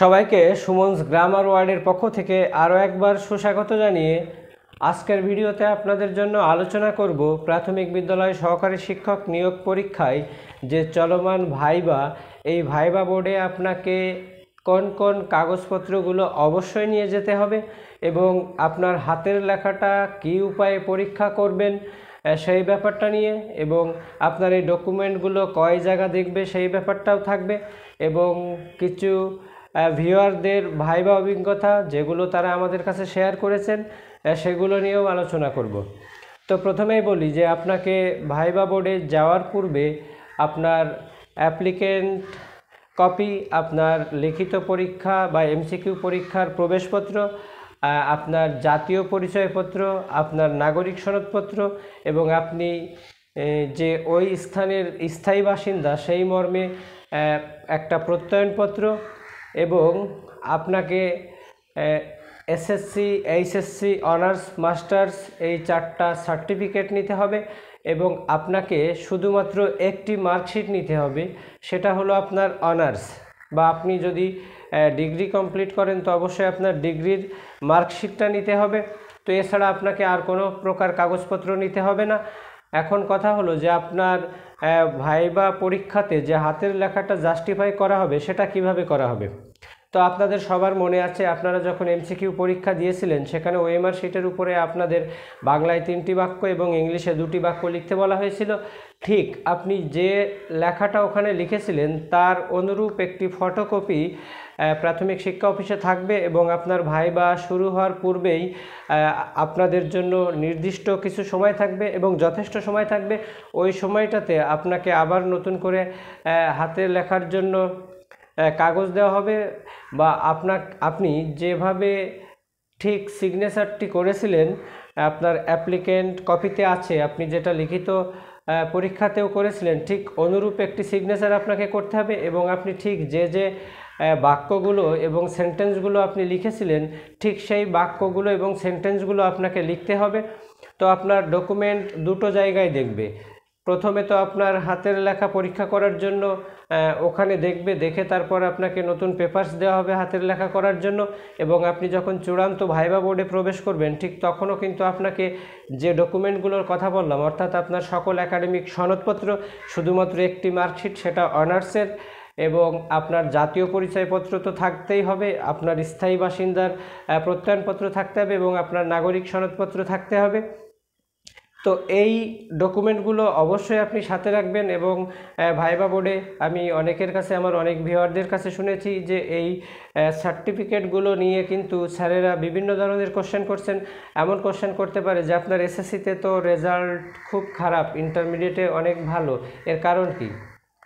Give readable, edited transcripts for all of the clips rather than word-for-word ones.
সবাইকে সুমনস গ্রামার ওয়ার্ডের পক্ষ থেকে আরও একবার সুস্বাগত জানিয়ে আজকের ভিডিওতে আপনাদের জন্য আলোচনা করব প্রাথমিক বিদ্যালয় সহকারী শিক্ষক নিয়োগ পরীক্ষায় যে চলমান ভাইবা, এই ভাইবা বোর্ডে আপনাকে কোন কোন কাগজপত্রগুলো অবশ্যই নিয়ে যেতে হবে এবং আপনার হাতের লেখাটা কী উপায়ে পরীক্ষা করবেন সেই ব্যাপারটা নিয়ে, এবং আপনার এই ডকুমেন্টগুলো কয় জায়গা দেখবে সেই ব্যাপারটাও থাকবে, এবং কিছু ভিউয়ারদের ভাইবা অভিজ্ঞতা যেগুলো তারা আমাদের কাছে শেয়ার করেছেন সেগুলো নিয়েও আলোচনা করব। তো প্রথমেই বলি যে আপনাকে ভাইবা বোর্ডে যাওয়ার পূর্বে আপনার অ্যাপ্লিকেন্ট কপি, আপনার লিখিত পরীক্ষা বা এমসিকিউ পরীক্ষার প্রবেশপত্র, আপনার জাতীয় পরিচয়পত্র, আপনার নাগরিক সনদপত্র এবং আপনি যে ওই স্থানের স্থায়ী বাসিন্দা সেই মর্মে একটা প্রত্যয়নপত্র, এবং আপনাকে এসএসসি, এইচএসসি, অনার্স, মাস্টার্স এই 4টা সার্টিফিকেট নিতে হবে, এবং আপনাকে শুধুমাত্র একটি মার্কশিট নিতে হবে, সেটা হলো আপনার অনার্স, বা আপনি যদি ডিগ্রি কমপ্লিট করেন তো অবশ্যই আপনার ডিগ্রির মার্কশিটটা নিতে হবে। তো এছাড়া আপনাকে আর কোনো প্রকার কাগজপত্র নিতে হবে না। এখন কথা হলো যে আপনার ভাইবা পরীক্ষাতে যে হাতের লেখাটা জাস্টিফাই করা হবে সেটা কিভাবে করা হবে। তো আপনাদের সবার মনে আছে, আপনারা যখন এমসিকিউ পরীক্ষা দিয়েছিলেন সেখানে ওএমআর শিটের উপরে আপনাদের বাংলায় 3টি বাক্য এবং ইংলিশে 2টি বাক্য লিখতে বলা হয়েছিল। ঠিক আপনি যে লেখাটা ওখানে লিখেছিলেন তার অনুরূপ একটি ফটোকপি প্রাথমিক শিক্ষা অফিসে থাকবে, এবং আপনার ভাইবা শুরু হওয়ার পূর্বেই আপনাদের জন্য নির্দিষ্ট কিছু সময় থাকবে এবং যথেষ্ট সময় থাকবে। ওই সময়টাতে আপনাকে আবার নতুন করে হাতের লেখার জন্য কাগজ দেওয়া হবে, বা আপনি যেভাবে ঠিক সিগনেচারটি করেছিলেন আপনার অ্যাপ্লিকেন্ট কপিতে আছে, আপনি যেটা লিখিত পরীক্ষাতেও করেছিলেন ঠিক অনুরূপ একটি সিগনেচার আপনাকে করতে হবে, এবং আপনি ঠিক যে বাক্যগুলো এবং সেন্টেন্সগুলো আপনি লিখেছিলেন ঠিক সেই বাক্যগুলো এবং সেন্টেন্সগুলো আপনাকে লিখতে হবে। তো আপনার ডকুমেন্ট দুটো জায়গায় দেখবে। প্রথমে তো আপনার হাতের লেখা পরীক্ষা করার জন্য ওখানে দেখবে, দেখে তারপর আপনাকে নতুন পেপারস দেওয়া হবে হাতের লেখা করার জন্য, এবং আপনি যখন চূড়ান্ত ভাইবা বোর্ডে প্রবেশ করবেন ঠিক তখনও কিন্তু আপনাকে যে ডকুমেন্টগুলোর কথা বললাম, অর্থাৎ আপনার সকল একাডেমিক সনদপত্র, শুধুমাত্র একটি মার্কশিট সেটা অনার্সের, এবং আপনার জাতীয় পরিচয়পত্র তো থাকতেই হবে, আপনার স্থায়ী বাসিন্দার প্রত্যয়নপত্র থাকতে হবে, এবং আপনার নাগরিক সনদপত্র থাকতে হবে। তো এই ডকুমেন্টগুলো অবশ্যই আপনি সাথে রাখবেন। এবং ভাইবা বোর্ডে আমি অনেকের কাছে, আমার অনেক ভিউয়ারদের কাছে শুনেছি যে এই সার্টিফিকেটগুলো নিয়ে কিন্তু স্যারেরা বিভিন্ন ধরনের কোশ্চেন করছেন। এমন কোশ্চেন করতে পারে যে আপনার এসএসসিতে তো রেজাল্ট খুব খারাপ, ইন্টারমিডিয়েটে অনেক ভালো, এর কারণ কি?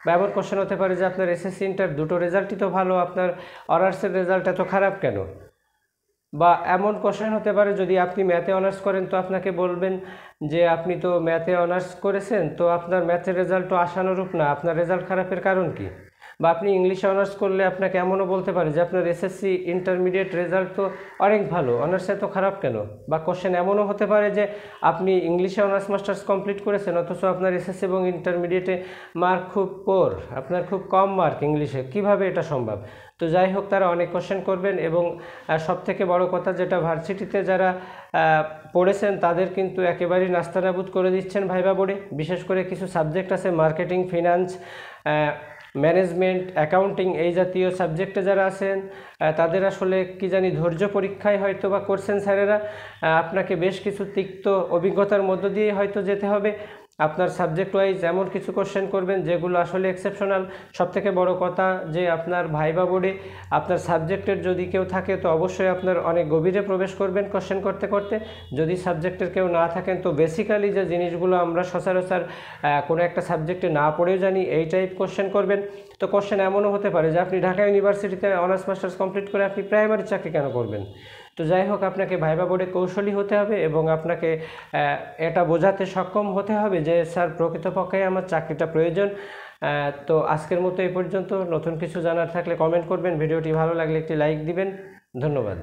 বা এমন কোশ্চেন হতে পারে যে আপনার এসএসসি ইন্টার দুটো রেজাল্টই তো ভালো, আপনার অনার্সের রেজাল্ট এত খারাপ কেন? বা এমন কোশ্চেন হতে পারে যদি আপনি ম্যাথে অনার্স করেন তো আপনাকে বলবেন যে আপনি তো ম্যাথে অনার্স করেছেন, তো আপনার ম্যাথের রেজাল্ট তো আশানুরূপ না, আপনার রেজাল্ট খারাপের কারণ কি? বা আপনি ইংলিশে অনার্স করলে আপনাকে এমনও বলতে পারে যে আপনার এসএসসি ইন্টারমিডিয়েট রেজাল্ট তো অনেক ভালো, অনার্সে তো খারাপ কেন? বা কোশ্চেন এমনও হতে পারে যে আপনি ইংলিশে অনার্স মাস্টার্স কমপ্লিট করেছেন অথচ আপনার এসএসসি এবং ইন্টারমিডিয়েটে মার্ক খুব পোর, আপনার খুব কম মার্ক ইংলিশে, কিভাবে এটা সম্ভব? তো যাই হোক, তারা অনেক কোশ্চেন করবেন, এবং সবথেকে বড় কথা যেটা ভার্সিটিতে যারা পড়েছেন তাদের কিন্তু একেবারেই নাস্তানাবুদ করে দিচ্ছেন ভাইবা বোর্ডে। বিশেষ করে কিছু সাবজেক্ট আছে, মার্কেটিং, ফিনান্স, ম্যানেজমেন্ট, অ্যাকাউন্টিং, এই জাতীয় সাবজেক্টে যারা আছেন তাদের আসলে কি জানি ধৈর্য পরীক্ষায় হয়তো বা করছেন স্যারেরা। আপনাকে বেশ কিছু তিক্ত অভিজ্ঞতার মধ্য দিয়ে হয়তো যেতে হবে। আপনার সাবজেক্ট ওয়াইজ এমন কিছু কোশ্চেন করবেন যেগুলো আসলে এক্সেপশনাল। সবথেকে বড় কথা যে আপনার ভাইবা বোর্ডে আপনার সাবজেক্টের যদি কেউ থাকে তো অবশ্যই আপনার অনেক গভীরে প্রবেশ করবেন কোশ্চেন করতে করতে। যদি সাবজেক্টের কেউ না থাকেন তো বেসিক্যালি যে জিনিসগুলো আমরা সচরাচর কোনো একটা সাবজেক্টে না পড়েও জানি এই টাইপ কোশ্চেন করবেন। তো কোশ্চেন এমনও হতে পারে যে আপনি ঢাকা ইউনিভার্সিটিতে অনার্স মাস্টার্স কমপ্লিট করে আপনি প্রাইমারি চাকরি কেন করবেন? তো যাই হোক, আপনাকে ভাইবা বোর্ডে কৌশলী হতে হবে, এবং আপনাকে এটা বোঝাতে সক্ষম হতে হবে যে স্যার প্রকৃতপক্ষে আমার চাকরিটা প্রয়োজন। তো আজকের মতো এই পর্যন্ত। নতুন কিছু জানার থাকলে কমেন্ট করবেন, ভিডিওটি ভালো লাগলে একটি লাইক দিবেন। ধন্যবাদ।